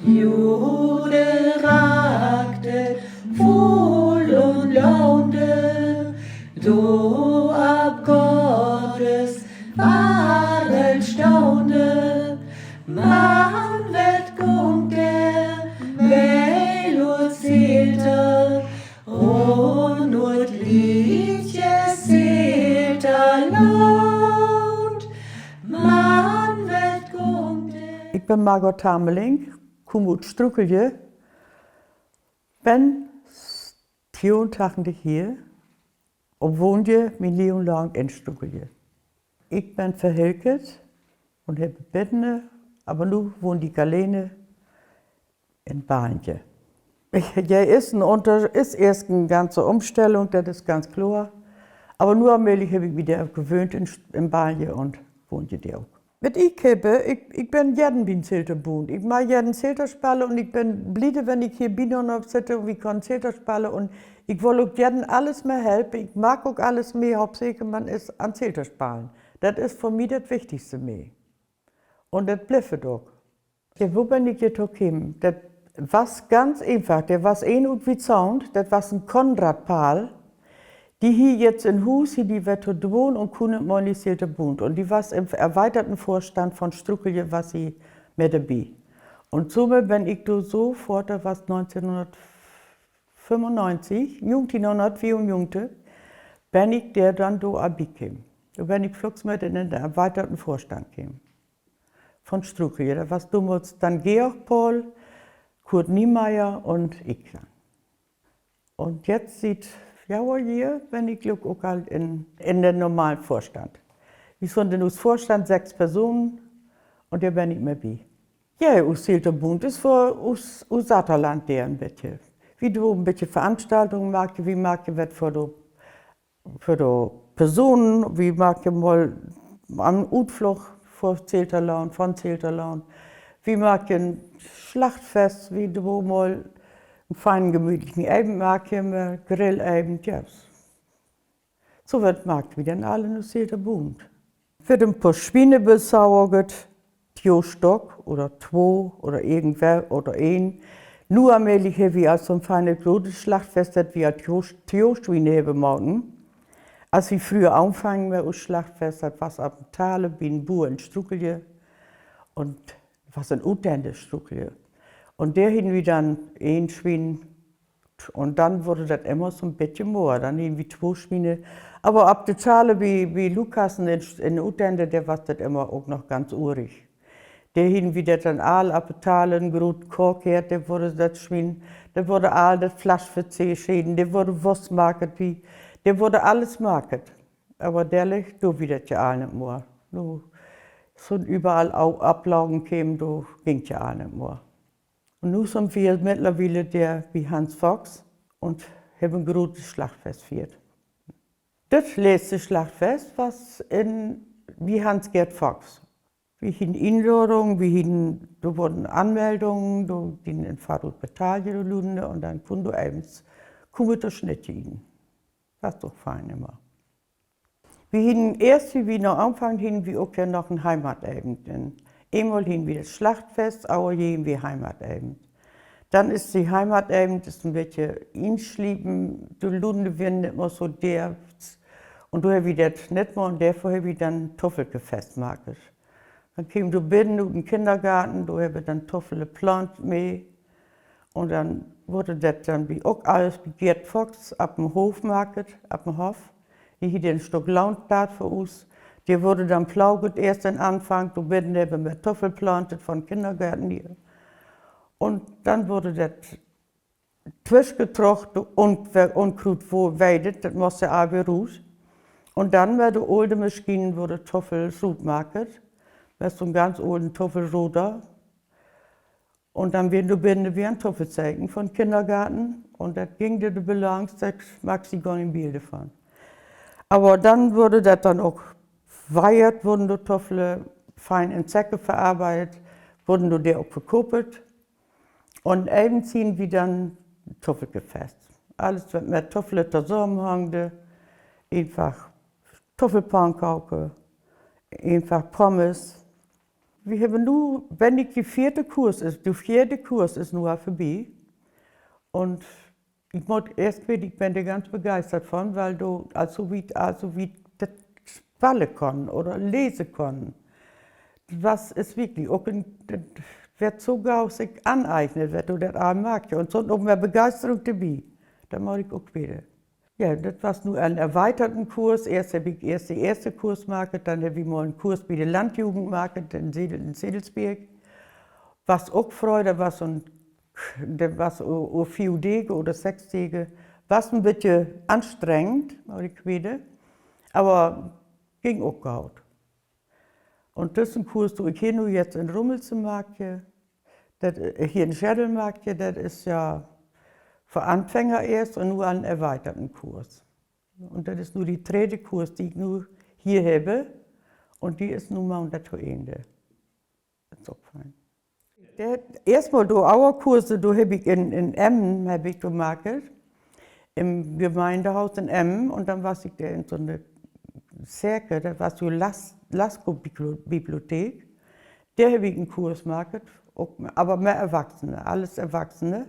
Jude ragte wohl und launte, so ab Gottes Wahret staunte. Man wird kommt der Weil zählte, und Liedje zählte laut. Man wird kommt der. Ik ben Margot Tameling, kom uit Strukelje. Ben 82 hier en woonde mijn leven lang in Strukelje. Ik ben verhilket en heb bedden, maar nu woon ik alleen in Baantje. Ja, ist erst eine ganze Umstellung, das ist ganz klar. Aber nur allmählich habe ich wieder gewöhnt in Baanje und wohne hier auch. Mit ich bin jeden bin Zelterboon. Ich mag jeden Zelter spielen und ich bin blöde, wenn ich hier bin und sitze und ich kann Zelter spielen und ich will auch jeden alles mehr helfen. Ich mag auch alles mehr, hauptsächlich man ist an Zelter spielen. Das ist für mich das Wichtigste mehr. Und das bleibt auch. Ja, wo bin ich jetzt gekommen? Das war ganz einfach. Der war und wie Sound, das war ein Konrad-Paal. Die hier jetzt in Hus, die wird dort wohnen und können monisierte Bund. Und die war im erweiterten Vorstand von Struckelje, was sie mit dabei. Und somit bin ich da sofort, das war 1995, 1994, bin ich der dann da abgekommen. Da bin ich flugs mit in den erweiterten Vorstand gekommen. Von Struckelje. Da war damals dann Georg Paul, Kurt Niemeyer und ich dann. Und jetzt sieht hier bin ich auch halt in den normalen Vorstand. Wir sind in Vorstand 6 Personen und da bin ich mehr bei. Ja, aus Zelterbund ist für aus Saterland der ein bisschen. Wie du ein bisschen Veranstaltungen machst, wie machst du was für die Personen, wie machst du mal einen Utflug von Zelterland, wie machst du ein Schlachtfest, wie du mal einen feinen, gemütlichen Abend machen, Grillabend, ja. So wird gemacht, wie dann alle aus Zelterbund. Wird ein paar Schweine besauert, 2 Stock oder 2 oder irgendwer oder 1. Nur allmählich haben wir als so ein feines großes Schlachtfest, das wir 2 Schweine haben machen. Als wir früher anfangen mit dem Schlachtfest, das war ab dem Tale, bei einem Bauer in Struckelje. Und das war ein Utende Struckelje. Und der hin wir dann 1 Schwein. Und dann wurde das immer so ein bisschen mehr. Dann hin wir 2 Schweine. Aber ab der Tale wie Lukas in Utende, der war das immer auch noch ganz urig. Der hin wie das dann all ab der Tale, ein großes Korkert, der wurde das Schwein, der wurde all das Fleisch für 10 Schäden, der wurde Wurstmarket, der wurde alles market. Aber der liegt, du wieder ja all nicht mehr. Du sind überall auch Ablaugen kämen, du ging ja all nicht mehr. Und nun sind wir mittlerweile der wie Hans Fox und haben ein großes Schlachtfest gefeiert. Das letzte Schlachtfest war wie Hans-Gerd Fox. Wir hatten Einladungen, da wurden Anmeldungen, da gingen in Farut Batalien und dann konnte du abends kommen Schnitt hin. Das ist doch fein immer. Wir hatten erst, wie wir noch anfangen, hatten wir auch ja noch ein Heimatabend. Einmal hatten wir das Schlachtfest, aber jeden wir Heimatabend. Dann ist die Heimatabend ist ein bisschen einschlieben, die Lunde werden nicht mehr so der. Und da habe ich das nicht mehr und dafür habe ich dann Toffelgefest gemacht. Dann kam du binnen in den Kindergarten, da habe ich dann Toffel geplant mit. Und dann wurde das dann wie auch alles bei Gerd Fox ab dem Hofmarkt, ab dem Hof. Ich hatte ein Stück Laundblatt für uns. Der wurde dann plaugert erst am Anfang, da binnen haben wir Toffel plantet von Kindergarten hier. Und dann wurde das zwischengetrocht und Unkraut weidet, das musste aber raus. Und dann bei der alten Maschine wurde Toffel gemacht. Das ist so ein ganz alten Toffelroder. Und dann werden wir ein Toffel zeigen von Kindergarten. Und das ging dir die Balance, das mag sie gar nicht Bilder von. Aber dann wurde das dann auch weiert, wurden die Toffel fein in Säcke verarbeitet, wurden die auch verkoppelt. Und eben ziehen wir dann Toffelgefest. Alles, was mit Toffel zusammenhängt, einfach Toffelpankauke, einfach Pommes. wir haben nur, wenn ich die vierte Kurs ist nur vorbei. Und ich muss erst wieder, ich bin da ganz begeistert von, weil du also wie das spallen kann oder lesen kann. Was ist wirklich, auch das wird so gau sich aneignet, wenn du das auch magst. Und so noch mehr Begeisterung dabei. Da mache ich auch wieder. Ja, das war nur ein erweiterten Kurs. Erst habe ich den ersten Kurs gemacht, dann habe ich mal einen Kurs bei der Landjugend gemacht in Sedelsberg. Was auch Freude war, was o 4 Tage oder 6 Tage, was ein bisschen anstrengend, ich wieder, aber ging auch gut. Und das ist ein Kurs, den ich hier nur jetzt in Rummelsen mache, hier in Schädel mache, das ist ja für Anfänger erst und nur einen erweiterten Kurs. Und das ist nur die dritte Kurs, die ich nur hier habe. Und die ist nun mal das Ende. Das ist auch fein. Erstmal die Auerkurse, die habe ich in Emmen gemacht, im Gemeindehaus in Emmen. Und dann war ich da in so einer Cerke, das war so Lasko-Bibliothek. Da habe ich einen Kurs gemacht, aber mehr Erwachsene, alles Erwachsene.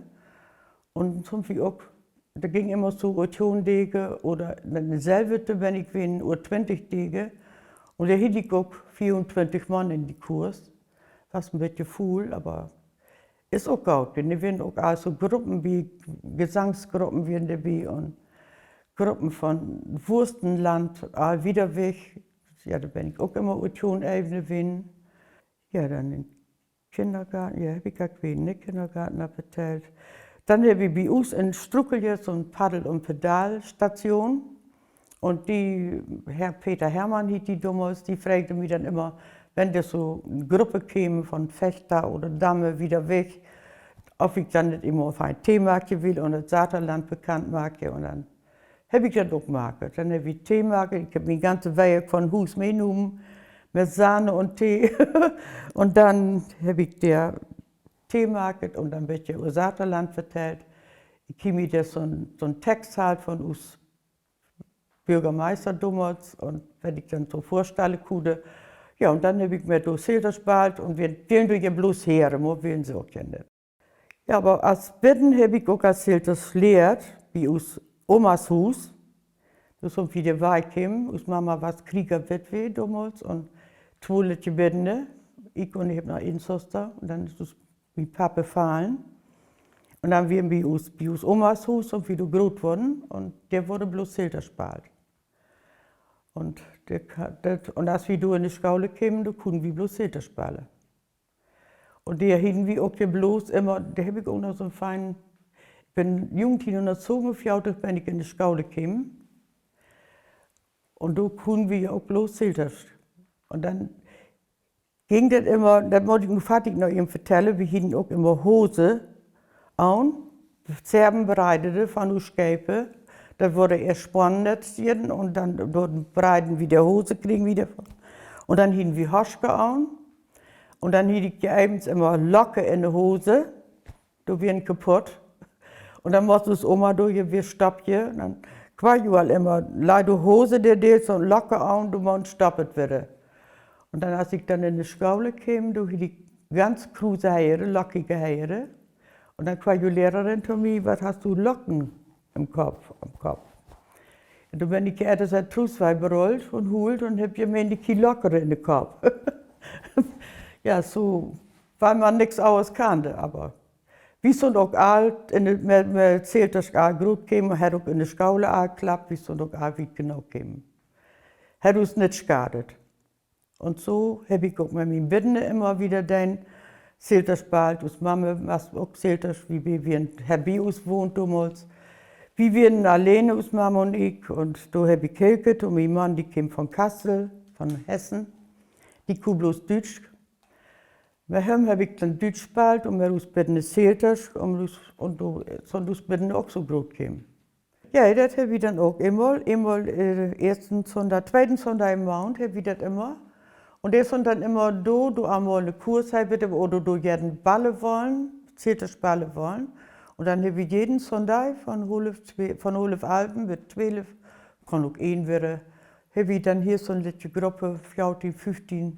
Und zum Beispiel auch, da ging immer so 10 Tage oder dasselbe, wenn ich bin, 20 Tage. Und da hielt ich auch 24 Mann in die Kurs. Was ein bisschen viel, aber ist auch gut. Da werden auch also Gruppen wie Gesangsgruppen werden dabei und Gruppen von Wurstenland, wieder weg. Ja, da bin ich auch immer 10 Ebene. Ja, dann im Kindergarten, ja, habe ich auch den Kindergarten abgeteilt. Dann habe ich bei uns in Struckelje so eine Paddel- und Pedalstation. Und die, Herr Peter Hermann hieß die damals, die fragte mich dann immer, wenn das so eine Gruppe käme von Fechter oder Damme wieder weg, ob ich dann nicht immer auf ein Tee machen will und das Saterland bekannt mache. Und dann habe ich das auch gemacht. Dann habe ich Tee gemacht, ich habe mir ganze Weihe von Hus mitgenommen, mit Sahne und Tee. Und dann habe ich der Tee gemacht und dann wird ja über Saterland vertellt. Ich habe mir das so ein Text halt von uns Bürgermeister damals und wenn ich dann so vorstelle, ja, und dann habe ich mir durch Silterspalt und wir gehen durch ja bloß her, wir wollen sie auch nicht. Ja, aber als Bitten habe ich auch erzählt, das lehrt, wie aus Omas Haus. Das ist so wie der Weih kam, aus Mama war Kriegerwitwe damals und 2 Litte Binde. Ich und ich habe noch eine Schwester und dann ist das wie Papa fallen. Und dann waren wir aus Omas Haus und wieder groß worden und der wurde bloß Silterspalt. Und als wir in die Schule kamen, da konnten wir bloß Silter spielen. Und der hielten wir auch bloß immer, da habe ich auch noch so einen feinen, ich bin Jugendliche und erzogen, wenn ich in die Schule kam. Und da konnten wir auch bloß Silter. Und dann ging das immer, das wollte ich nur fertig noch eben vertellen, wir hielten auch immer Hose an, Zerben bereitete von den Schäpen. Das wurde erst spannend und dann breiten wir die Hose kriegen wieder. Und dann hielten wir Haschke an. Und dann hielt ich abends immer Locke in der Hose. Die werden kaputt. Und dann musste es Oma durch, wir stoppen. Und dann quasi immer, leider Hose der Deels und Locke an, du musst stoppet werden. Und dann, als ich dann in die Schule kam, da hielt ich ganz kruse Haare, lockige Haare. Und dann kam die Lehrerin zu mir, was hast du Locken am Kopf? Und dann bin ich erst ein Truswein berollt und holt und hab mir die Locker in den Kopf. Ja, so, weil man nichts anderes kannte, aber wie sind auch alt, man erzählt, dass ich auch gut käme, hat auch in der Schule geklappt, wie sind auch alt, wie genau käme. Hat uns nicht geschadet. Und so habe ich auch mit meinen Bitten immer wieder den Silterspalt, aus Mama, was auch Silters, wie wir in Herbius wohnt damals. Wir waren alleine aus Mama und ich und da habe ich gekelt und mein Mann, die kam von Kassel, von Hessen, die kam bloß Deutsch. Bei ihm habe ich dann Deutsch gespielt und wir aus Bitten Silters und aus Bitten auch so gut kam. Ja, das habe ich dann auch immer ersten Sonntag, zweiten Sonntag im Monat habe ich das immer. Und der sind dann immer du einmal eine Kurs haben oder du jeden Balle wollen, Zilterspale wollen. Und dann habe ich jeden Sonntag von 11 Alpen bis 12, kann auch 1 werden, habe ich dann hier so eine Gruppe, 14, 15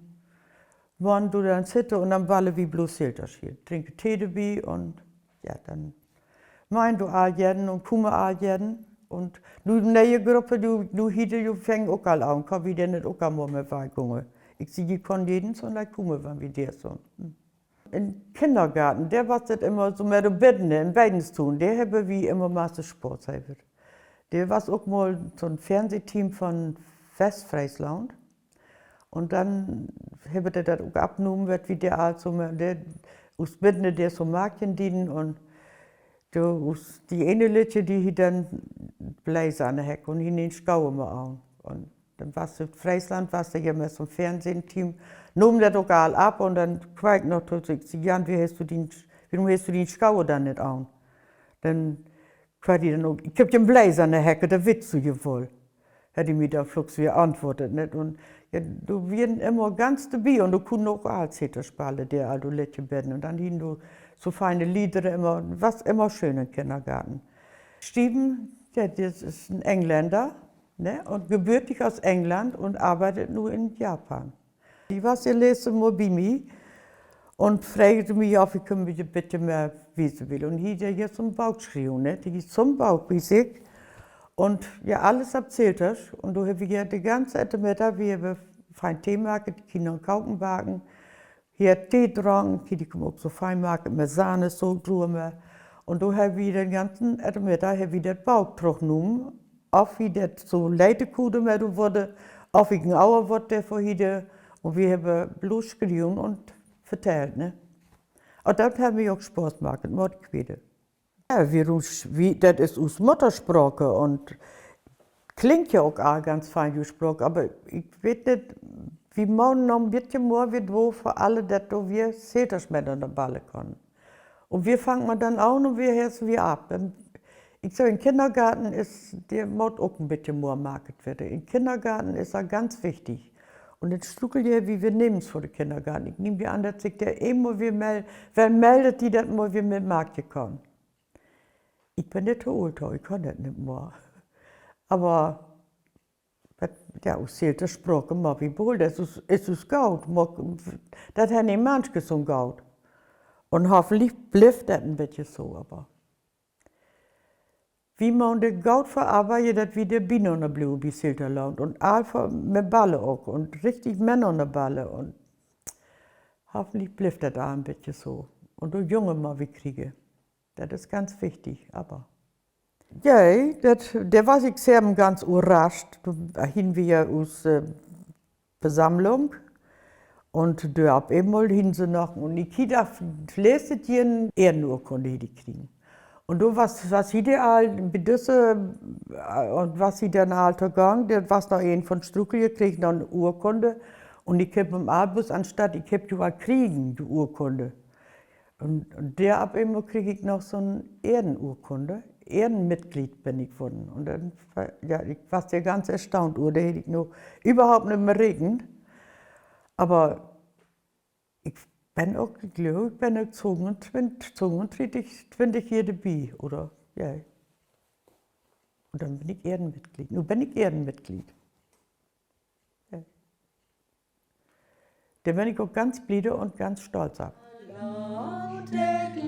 waren du dann sitzen und dann wallen wie bloß Silters hier. Trinken Tee dabei und ja, dann meinen du Aljerden und Kumme Aljerden. Und nu neue Gruppe, du hitte, du fängst auch alle an, kann wie denn nicht auch mal mit Weigungen. Ich sehe, die kann jeden so und Kumme, wenn wir der so. Im Kindergarten, der war das immer so mit den Betten, in beiden tun, der habe wie immer Masse Sport sein. Der war auch mal so ein Fernsehteam von Westfriesland. Und dann habe ich das auch abgenommen, wie der also, der aus Betten, der so Marken dienen und die eine Lütje, die hier dann Bläser an der Hecke und hier den Schau immer an. Und dann warst du in Friesland, warst du ja mit so einem Fernsehteam, nahm das auch all ab und dann quäkt noch, Jan, warum hast du den Schau dann nicht an? Dann quäkt die dann auch, ich hab den Bläser an der Hecke, da willst du ja wohl. Hätte ich mir da flugs wieder antwortet, nicht? Und ja, du wirst immer ganz dabei und du kannst auch als spielen, der all du Liedchen bitten. Und dann hin du so feine Lieder immer, was immer schön im Kindergarten. Steven, ja, das ist ein Engländer, ne? Und gebürtig aus England und arbeitet nur in Japan. Die war ja letztes Mal bei mir und fragte mich, ob ich bitte mehr wissen will. Und hier hat jetzt so einen Bauch geschrieben, ne? Die ist zum Bauch wie sich. Und ja, alles erzählt hast. Und du hast ja die ganze Mittag, wir haben fein Tee gemacht, die Kinder kaufen backen. Hier Tee dran, die kommen auch so fein machen mit Sahne, so drüber. Und du hast wir den ganzen Mittag das Bauch genommen. Auf wie das so Leitekude mit wurde, auf wie ein Auer wurde der vorhin. Und wir haben bloß geschrieben und vertellt, ne? Und das hat mir auch Spaß gemacht, Mordquede. Ja, das ist aus Muttersprache und klingt ja auch ganz fein gesprochen, aber ich weiß nicht, wie man noch ein bisschen mehr wird, wo für alle, dass wir Säters mit an der Balle können. Und wir fangen dann an und wir hören wir ab. Ich sage, im Kindergarten ist der Mord auch ein bisschen mehr market werden. Im Kindergarten ist er ganz wichtig. Und jetzt stuckel ja, wie wir nehmen es für den Kindergarten. Ich nehme an, dass sich der immer wieder meldet, wer meldet die, dass wir mit Markt kommen. Ich bin nicht so alt, ich kann das nicht mehr. Aber ja, aus der Sprache mag ich wohl, das ist gut. Das hat nicht manchmal so gut. Und hoffentlich bleibt das ein bisschen so. Aber wie man das gut verarbeitet, dass wir die Bienen an der Blume bis Silterland und Alpha mit Balle auch und richtig Männer an der Balle. Und hoffentlich bleibt das auch ein bisschen so. Und die Junge mal wie kriege. Das ist ganz wichtig, aber. Ja, der war sich sehr ganz überrascht. Da hin wir aus Versammlung und da ab einmal hin sie noch und ich hatte letztes Jahr eine Ehrenurkunde kriegen. Und du was ideal bedüsse und was sie dann alter Gang, der was noch einen von Struckel gekriegt, noch eine Urkunde und ich hab im Albus anstatt ich hab die kriegen die Urkunde. Und der ab immer kriege ich noch so eine Ehrenurkunde. Ehrenmitglied bin ich geworden. Und dann, ja, ich war ja ganz erstaunt, da hätte ich noch überhaupt nicht mehr reden. Aber ich bin auch, ich glaube, ich bin auch 20 Jahre dabei, oder? Ja. Und dann bin ich Ehrenmitglied. Nun bin ich Ehrenmitglied. Ja. Da bin ich auch ganz bliede und ganz stolz ab. Lautet